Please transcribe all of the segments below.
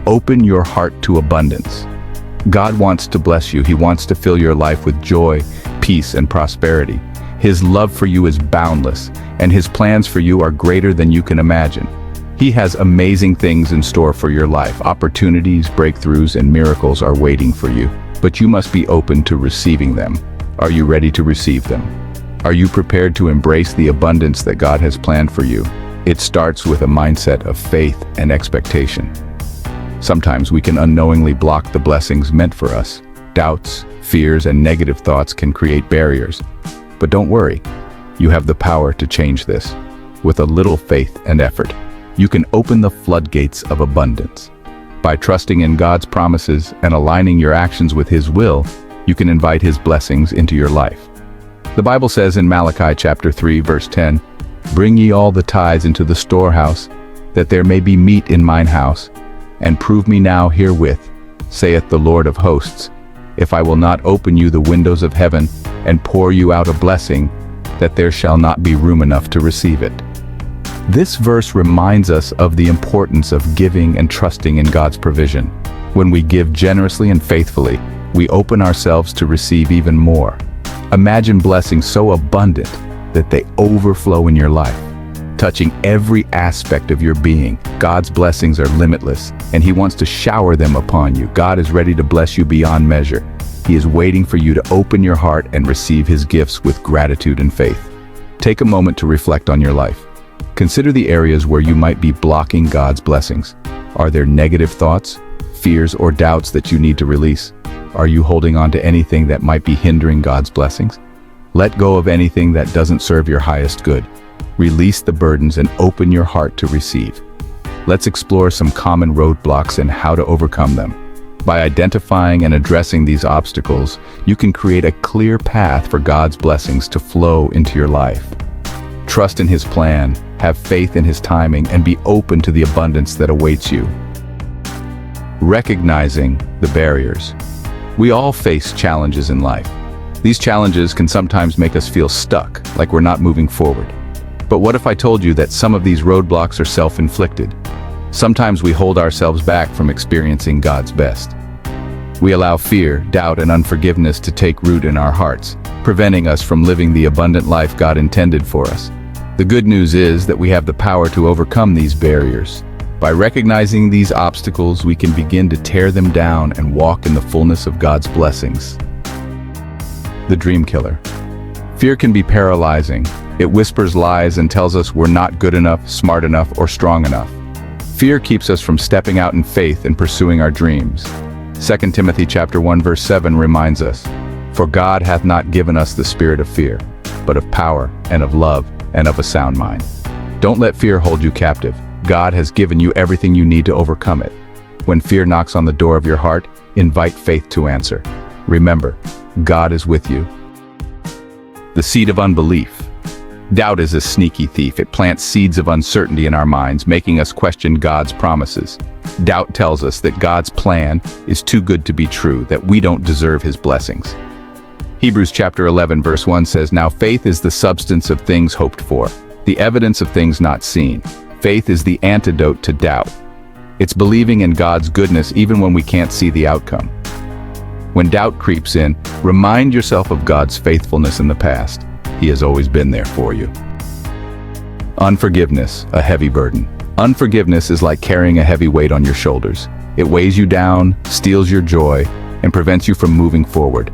Open your heart to abundance. God wants to bless you. He wants to fill your life with joy, peace, and prosperity. His love for you is boundless, and His plans for you are greater than you can imagine. He has amazing things in store for your life. Opportunities, breakthroughs, and miracles are waiting for you, but you must be open to receiving them. Are you ready to receive them? Are you prepared to embrace the abundance that God has planned for you? It starts with a mindset of faith and expectation. Sometimes we can unknowingly block the blessings meant for us. Doubts, fears, and negative thoughts can create barriers. But don't worry, you have the power to change this. With a little faith and effort, you can open the floodgates of abundance. By trusting in God's promises and aligning your actions with His will, you can invite His blessings into your life. The Bible says in Malachi chapter 3, verse 10, "Bring ye all the tithes into the storehouse, that there may be meat in mine house, and prove me now herewith, saith the Lord of hosts, if I will not open you the windows of heaven, and pour you out a blessing, that there shall not be room enough to receive it." This verse reminds us of the importance of giving and trusting in God's provision. When we give generously and faithfully, we open ourselves to receive even more. Imagine blessings so abundant that they overflow in your life, touching every aspect of your being. God's blessings are limitless, and He wants to shower them upon you. God is ready to bless you beyond measure. He is waiting for you to open your heart and receive His gifts with gratitude and faith. Take a moment to reflect on your life. Consider the areas where you might be blocking God's blessings. Are there negative thoughts, fears, or doubts that you need to release? Are you holding on to anything that might be hindering God's blessings? Let go of anything that doesn't serve your highest good. Release the burdens and open your heart to receive. Let's explore some common roadblocks and how to overcome them. By identifying and addressing these obstacles, you can create a clear path for God's blessings to flow into your life. Trust in His plan, have faith in His timing, and be open to the abundance that awaits you. Recognizing the barriers. We all face challenges in life. These challenges can sometimes make us feel stuck, like we're not moving forward. But what if I told you that some of these roadblocks are self-inflicted? Sometimes we hold ourselves back from experiencing God's best. We allow fear, doubt, and unforgiveness to take root in our hearts, preventing us from living the abundant life God intended for us. The good news is that we have the power to overcome these barriers. By recognizing these obstacles, we can begin to tear them down and walk in the fullness of God's blessings. The dream killer. Fear can be paralyzing. It whispers lies and tells us we're not good enough, smart enough, or strong enough. Fear keeps us from stepping out in faith and pursuing our dreams. 2 Timothy chapter 1 verse 7 reminds us, "For God hath not given us the spirit of fear, but of power and of love and of a sound mind." Don't let fear hold you captive. God has given you everything you need to overcome it. When fear knocks on the door of your heart, invite faith to answer. Remember, God is with you. The seed of unbelief. Doubt is a sneaky thief. It plants seeds of uncertainty in our minds, making us question God's promises. Doubt tells us that God's plan is too good to be true, that we don't deserve His blessings. Hebrews chapter 11 verse 1 says, "Now faith is the substance of things hoped for, the evidence of things not seen." Faith is the antidote to doubt. It's believing in God's goodness even when we can't see the outcome. When doubt creeps in, remind yourself of God's faithfulness in the past. He has always been there for you. Unforgiveness, a heavy burden. Unforgiveness is like carrying a heavy weight on your shoulders. It weighs you down, steals your joy, and prevents you from moving forward.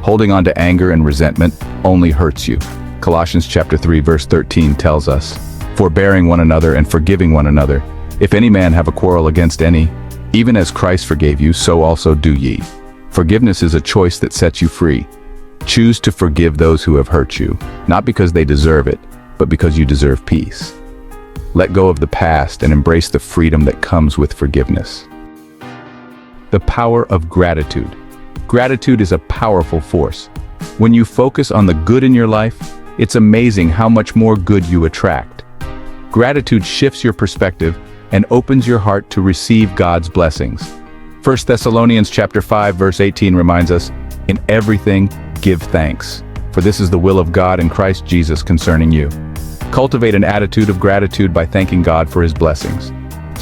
Holding on to anger and resentment only hurts you. Colossians chapter 3 verse 13 tells us, "Forbearing one another and forgiving one another, if any man have a quarrel against any, even as Christ forgave you, so also do ye." Forgiveness is a choice that sets you free. Choose to forgive those who have hurt you, not because they deserve it, but because you deserve peace. Let go of the past and embrace the freedom that comes with forgiveness. The power of gratitude. Gratitude is a powerful force. When you focus on the good in your life, it's amazing how much more good you attract. Gratitude shifts your perspective and opens your heart to receive God's blessings. 1 Thessalonians chapter 5 verse 18 reminds us, "In everything give thanks, for this is the will of God in Christ Jesus concerning you." Cultivate an attitude of gratitude by thanking God for His blessings.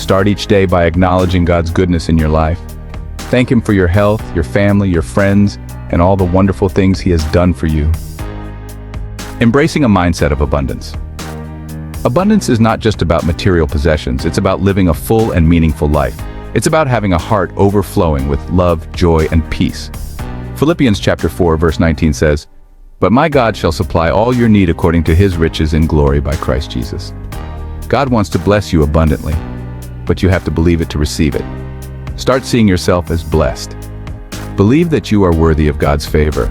Start each day by acknowledging God's goodness in your life. Thank Him for your health, your family, your friends, and all the wonderful things He has done for you. Embracing a mindset of abundance. Abundance is not just about material possessions, it's about living a full and meaningful life. It's about having a heart overflowing with love, joy, and peace. Philippians chapter 4, verse 19 says, "But my God shall supply all your need according to His riches in glory by Christ Jesus." God wants to bless you abundantly, but you have to believe it to receive it. Start seeing yourself as blessed. Believe that you are worthy of God's favor.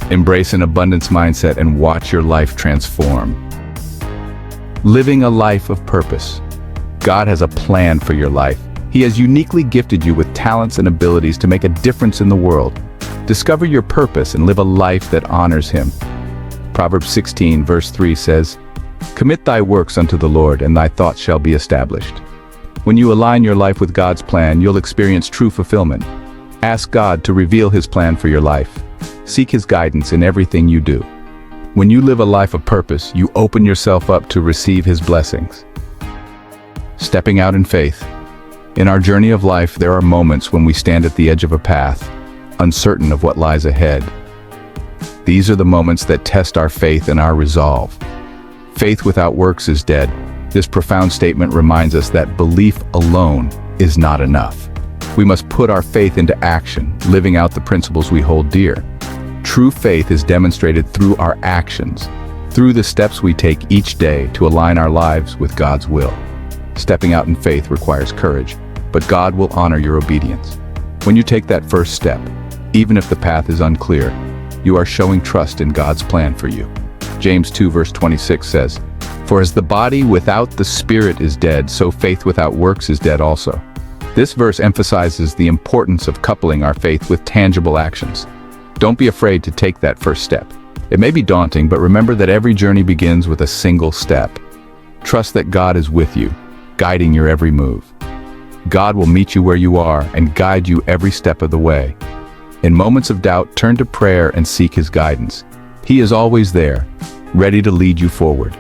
Embrace an abundance mindset and watch your life transform. Living a life of purpose. God has a plan for your life. He has uniquely gifted you with talents and abilities to make a difference in the world. Discover your purpose and live a life that honors Him. Proverbs 16, verse 3 says, "Commit thy works unto the Lord, and thy thoughts shall be established." When you align your life with God's plan, you'll experience true fulfillment. Ask God to reveal His plan for your life. Seek His guidance in everything you do. When you live a life of purpose, you open yourself up to receive His blessings. Stepping out in faith. In our journey of life, there are moments when we stand at the edge of a path, uncertain of what lies ahead. These are the moments that test our faith and our resolve. Faith without works is dead. This profound statement reminds us that belief alone is not enough. We must put our faith into action, living out the principles we hold dear. True faith is demonstrated through our actions, through the steps we take each day to align our lives with God's will. Stepping out in faith requires courage, but God will honor your obedience. When you take that first step, even if the path is unclear, you are showing trust in God's plan for you. James 2 verse 26 says, "For as the body without the spirit is dead, so faith without works is dead also." This verse emphasizes the importance of coupling our faith with tangible actions. Don't be afraid to take that first step. It may be daunting, but remember that every journey begins with a single step. Trust that God is with you, guiding your every move. God will meet you where you are and guide you every step of the way. In moments of doubt, turn to prayer and seek His guidance. He is always there, ready to lead you forward.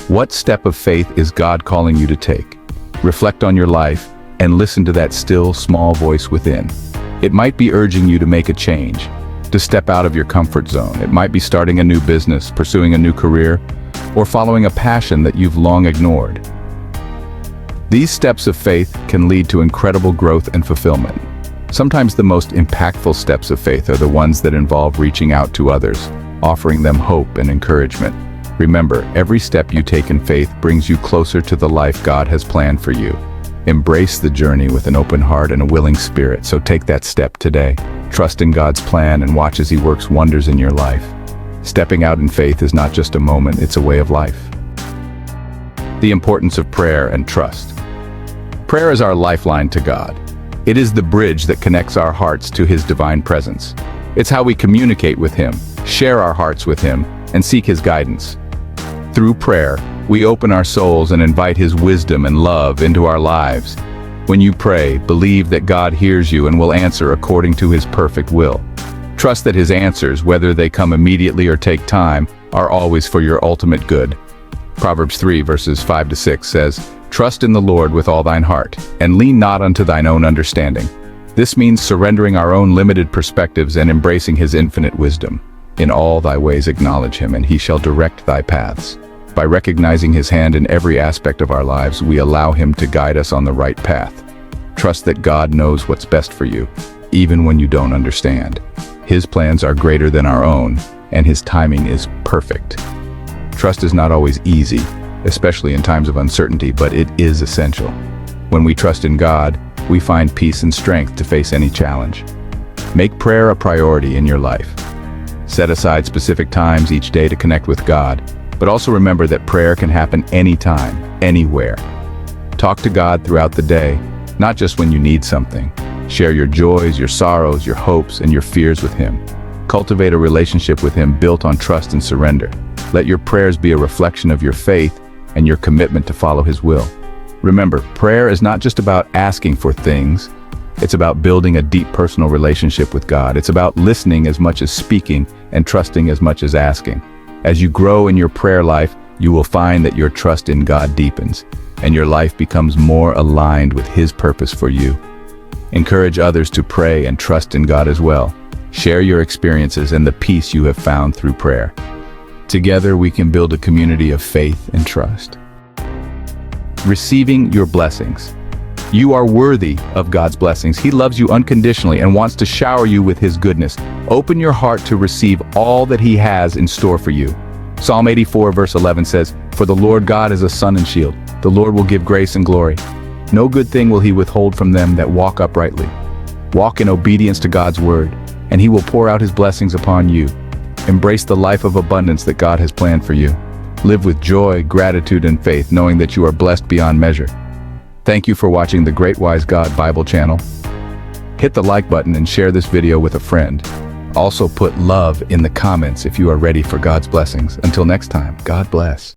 What step of faith is God calling you to take? Reflect on your life and listen to that still, small voice within. It might be urging you to make a change, to step out of your comfort zone. It might be starting a new business, pursuing a new career, or following a passion that you've long ignored. These steps of faith can lead to incredible growth and fulfillment. Sometimes the most impactful steps of faith are the ones that involve reaching out to others, offering them hope and encouragement. Remember, every step you take in faith brings you closer to the life God has planned for you. Embrace the journey with an open heart and a willing spirit, so take that step today. Trust in God's plan and watch as He works wonders in your life. Stepping out in faith is not just a moment, it's a way of life. The importance of prayer and trust. Prayer is our lifeline to God. It is the bridge that connects our hearts to His divine presence. It's how we communicate with Him, share our hearts with Him, and seek His guidance. Through prayer, we open our souls and invite His wisdom and love into our lives. When you pray, believe that God hears you and will answer according to His perfect will. Trust that His answers, whether they come immediately or take time, are always for your ultimate good. Proverbs 3 verses 5-6 says, "Trust in the Lord with all thine heart, and lean not unto thine own understanding." This means surrendering our own limited perspectives and embracing His infinite wisdom. In all thy ways acknowledge Him, and He shall direct thy paths. By recognizing His hand in every aspect of our lives, we allow Him to guide us on the right path. Trust that God knows what's best for you, even when you don't understand. His plans are greater than our own, and His timing is perfect. Trust is not always easy, especially in times of uncertainty, but it is essential. When we trust in God, we find peace and strength to face any challenge. Make prayer a priority in your life. Set aside specific times each day to connect with God, but also remember that prayer can happen anytime, anywhere. Talk to God throughout the day, not just when you need something. Share your joys, your sorrows, your hopes, and your fears with Him. Cultivate a relationship with Him built on trust and surrender. Let your prayers be a reflection of your faith and your commitment to follow His will. Remember, prayer is not just about asking for things. It's about building a deep personal relationship with God. It's about listening as much as speaking and trusting as much as asking. As you grow in your prayer life, you will find that your trust in God deepens, and your life becomes more aligned with His purpose for you. Encourage others to pray and trust in God as well. Share your experiences and the peace you have found through prayer. Together we can build a community of faith and trust. Receiving your blessings. You are worthy of God's blessings. He loves you unconditionally and wants to shower you with His goodness. Open your heart to receive all that He has in store for you. Psalm 84 verse 11 says, "For the Lord God is a sun and shield. The Lord will give grace and glory. No good thing will He withhold from them that walk uprightly." Walk in obedience to God's word, and He will pour out His blessings upon you. Embrace the life of abundance that God has planned for you. Live with joy, gratitude, and faith, knowing that you are blessed beyond measure. Thank you for watching the Great Wise God Bible channel. Hit the like button and share this video with a friend. Also put love in the comments if you are ready for God's blessings. Until next time, God bless.